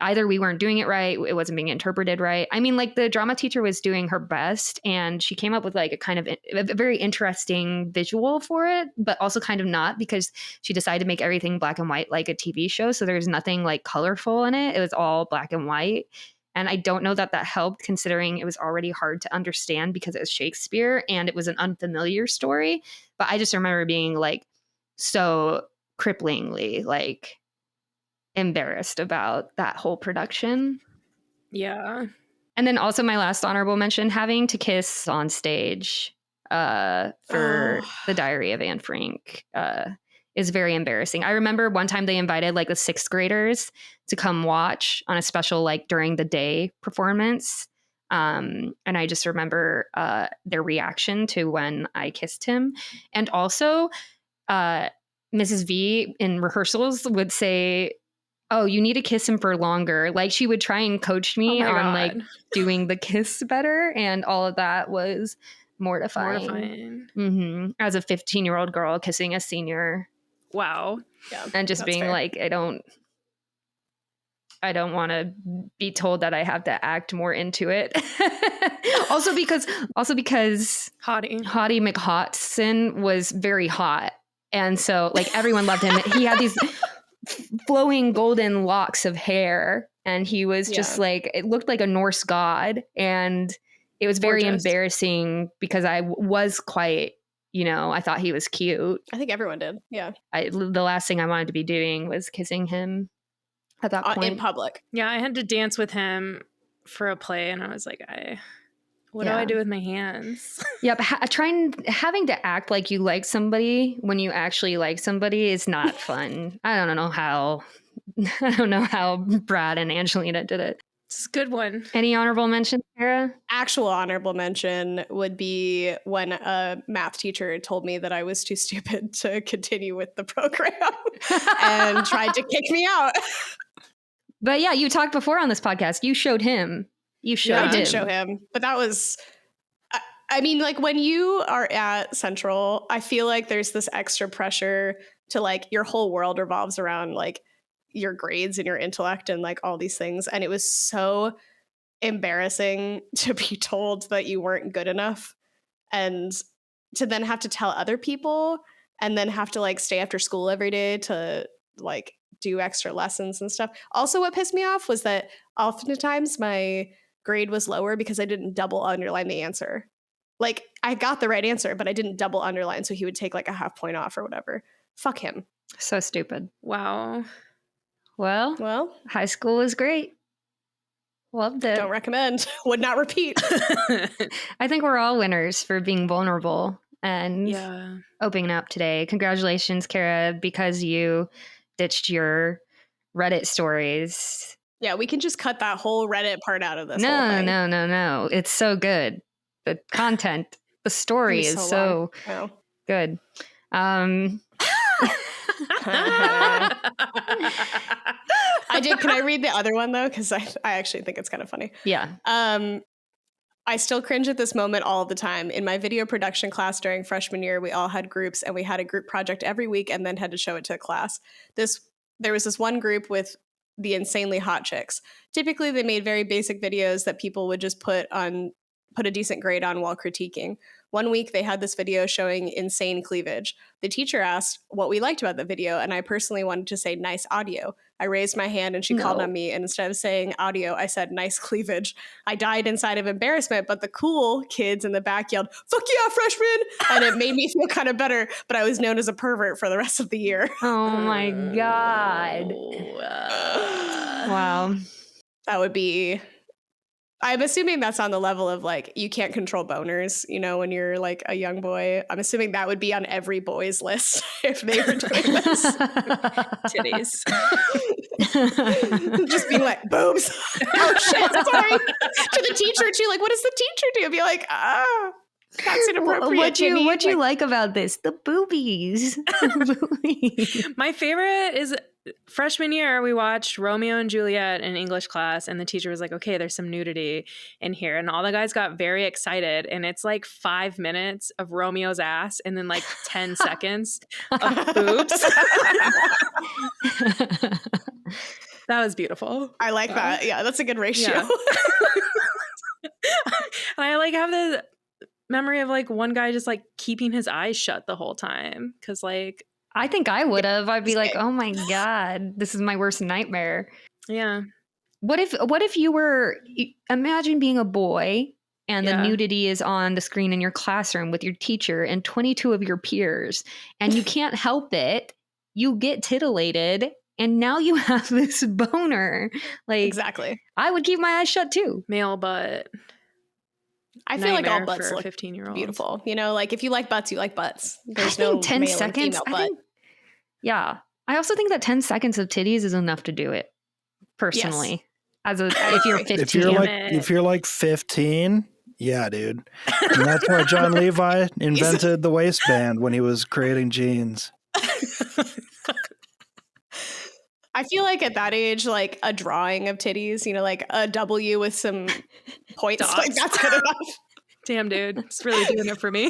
either we weren't doing it right, it wasn't being interpreted right. I mean, like the drama teacher was doing her best, and she came up with like a kind of a very interesting visual for it, but also kind of not, because she decided to make everything black and white like a TV show. So there's nothing like colorful in it. It was all black and white. And I don't know that helped, considering it was already hard to understand because it was Shakespeare and it was an unfamiliar story. But I just remember being like so cripplingly like embarrassed about that whole production. Yeah. And then also my last honorable mention, having to kiss on stage for the Diary of Anne Frank is very embarrassing. I remember one time they invited like the 6th graders to come watch on a special like during the day performance. And I just remember their reaction to when I kissed him. And also Mrs. V in rehearsals would say, oh, you need to kiss him for longer. Like she would try and coach me on like doing the kiss better. And all of that was mortifying. Mm-hmm. As a 15-year-old girl kissing a senior. Wow. Yeah. And just being fair. Like, I don't want to be told that I have to act more into it. also because Howdy McHotson was very hot. And so like everyone loved him. He had these flowing golden locks of hair, and he was just like, it looked like a Norse god. And it was very embarrassing because I was quite, I thought he was cute. I think everyone did. Yeah. The last thing I wanted to be doing was kissing him at that point. In public. Yeah, I had to dance with him for a play, and I was like, what do I do with my hands? Yep. Having to act like you like somebody when you actually like somebody is not fun. I don't know how Brad and Angelina did it. It's a good one. Any honorable mention, Sarah? Actual honorable mention would be when a math teacher told me that I was too stupid to continue with the program and tried to kick me out. But yeah, you talked before on this podcast. You showed him. I did show him. But that was, I mean, like when you are at Central, I feel like there's this extra pressure to like your whole world revolves around like your grades and your intellect and like all these things. And it was so embarrassing to be told that you weren't good enough and to then have to tell other people and then have to like stay after school every day to like do extra lessons and stuff. Also, what pissed me off was that oftentimes my grade was lower because I didn't double underline the answer. Like I got the right answer, but I didn't double underline. So he would take like a half point off or whatever. Fuck him. So stupid. Wow. Well, high school was great. Loved it. Don't recommend. Would not repeat. I think we're all winners for being vulnerable and opening up today. Congratulations, Kara, because you ditched your Reddit stories. Yeah, we can just cut that whole Reddit part out of this. No. It's so good. The content, the story is so good. I did. Can I read the other one though? Because I actually think it's kind of funny. Yeah. I still cringe at this moment all the time. In my video production class during freshman year, we all had groups and we had a group project every week and then had to show it to a class. There was this one group with the insanely hot chicks. Typically, they made very basic videos that people would just put a decent grade on while critiquing. One week, they had this video showing insane cleavage. The teacher asked what we liked about the video, and I personally wanted to say nice audio. I raised my hand and she called on me, and instead of saying audio, I said nice cleavage. I died inside of embarrassment, but the cool kids in the back yelled, "Fuck yeah, freshman!" And it made me feel kind of better, but I was known as a pervert for the rest of the year. Oh my God. Wow. That would be... I'm assuming that's on the level of like, you can't control boners, when you're like a young boy. I'm assuming that would be on every boy's list if they were doing this. Titties. Just being like, boobs. Oh shit, sorry. To the teacher too. Like, what does the teacher do? Be like, that's inappropriate. What you like about this? The boobies. My favorite is freshman year, we watched Romeo and Juliet in English class, and the teacher was like, okay, there's some nudity in here. And all the guys got very excited. And it's like 5 minutes of Romeo's ass and then like 10 seconds of boobs. That was beautiful. I like that. Yeah, that's a good ratio. Yeah. And I like have the memory of like one guy just like keeping his eyes shut the whole time. Cause like, I think I would have. I'd be like, oh my God, this is my worst nightmare. yeah. What if you were, imagine being a boy and the nudity is on the screen in your classroom with your teacher and 22 of your peers, and you can't help it. You get titillated and now you have this boner. Like, exactly. I would keep my eyes shut too. Male butt. I feel like all Nightmare butts for look 15-year-olds. beautiful. You know, like if you like butts, you like butts. There's I think no 10 male seconds. and female butt. Yeah. I also think that 10 seconds of titties is enough to do it. Personally. Yes. If you're 15. If you're like 15, yeah, dude. And that's why John Levi invented the waistband when he was creating jeans. I feel like at that age, like a drawing of titties, you know, like a W with some points, Dots. like that's good enough. Damn, dude. It's really doing it for me.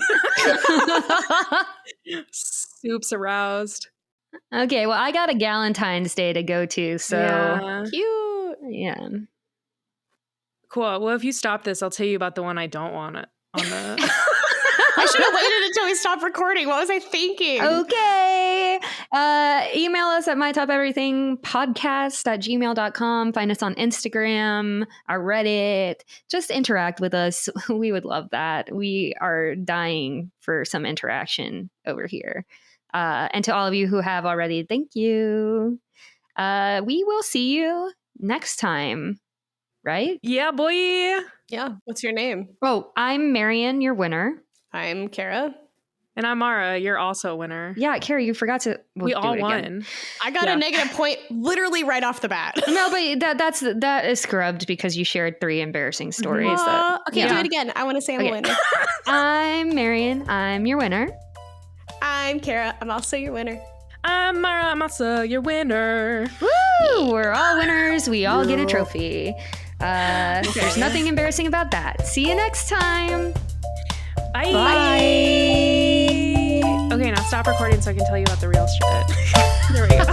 Soup's aroused. Okay, well, I got a Galentine's Day to go to, so Yeah. Cute. yeah. Cool. Well, if you stop this, I'll tell you about the one I don't want it on the. I should have waited until we stopped recording. What was I thinking? Okay. Email us at mytopeverythingpodcast@gmail.com. Find us on Instagram, our Reddit. Just interact with us. We would love that. We are dying for some interaction over here. And to all of you who have already, thank you. We will see you next time, right? Yeah, boy. Yeah. What's your name? Oh, I'm Marion, your winner. I'm Kara. And I'm Mara. You're also a winner. Yeah, Carrie, you forgot to. We all do it again. won. I got a negative point literally right off the bat. No, but that is scrubbed because you shared 3 embarrassing stories. Okay, do it again. I want to say I'm a winner. I'm Marion. I'm your winner. I'm Kara. I'm also your winner. I'm Mara. I'm also your winner. Woo! We're all winners. We all get a trophy. There's nothing embarrassing about that. See you next time. Bye. Bye. Okay, now stop recording so I can tell you about the real shit. There we go.